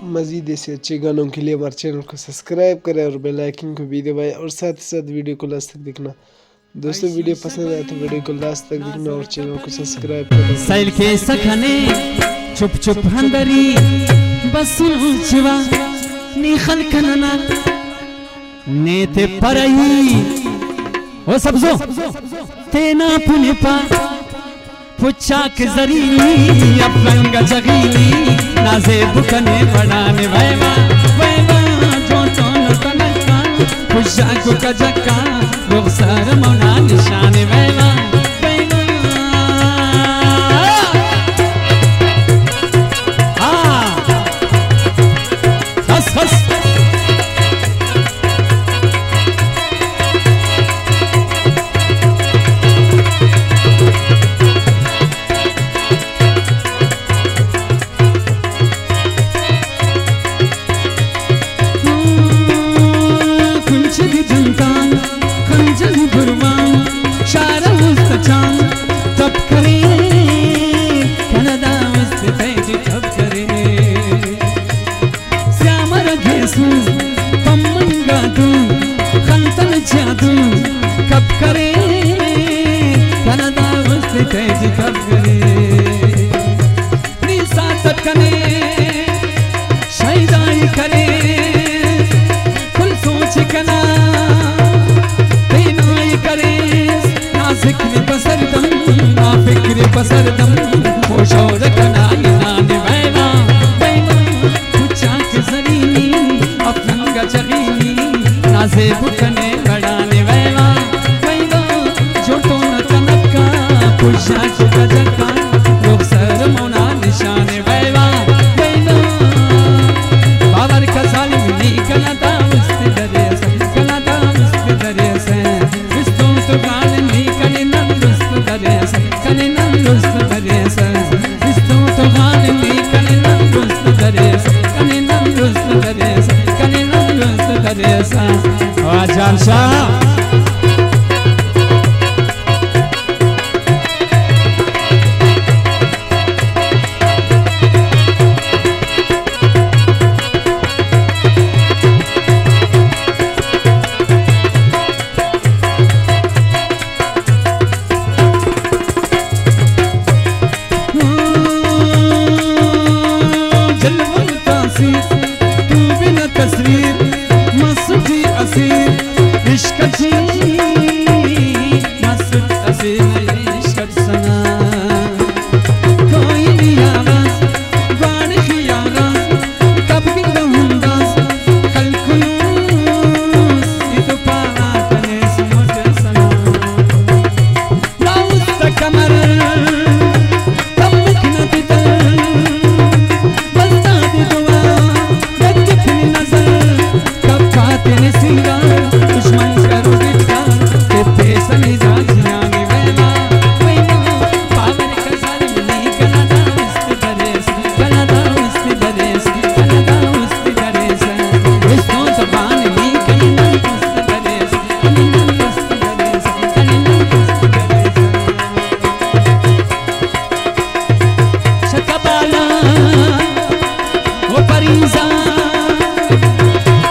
मज़ीद ऐसे अच्छे गानों के लिए हमारे चैनल को सब्सक्राइब करें और बेल आइकन को भी दबाएं और साथ ही साथ वीडियो को लास्ट तक देखना। दोस्तों वीडियो पसंद आए तो वीडियो को लास्ट तक देखना और चैनल को सब्सक्राइब करना। सैल के सखने चुप चुप हंदरी बसुन चिवा निखल कनना नेते परई ओ सबजो तेना पुने पा पुचाक जरीली अपरंग जगीली नाजे बुकने पड़ाने वैवा वैवा जो चोन तनका पुचाक कजका रुखसार मौना निशाने वैवा कब करे कनदा मस्ती तेज कब करे निसा तकने शैदाई करे कुल सोच कना तेनाई करे ना फिक्र बसरदम ना फिक्र बसरदम होशोर कना नाने वैना वैना कुचाक जरीनी अपनंग जगीनी नाजे बुकने बड़ाने वैवा वैवा जोटो न तनका पुशाक कजका रुखसर मौना निशाने वैवा वैवा बाबर का सालिम नी कनदा मस्ती दरेस कनदा मस्ती दरेस विस्तु तो गान नी कने नंदुस्त दरेस कने नंदुस्त दरेस विस्तु तो गान नी कने नंदुस्त दरेस कने नंदुस्त दरेस कने नंदुस्त दरेस आजान शाह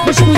खुशबू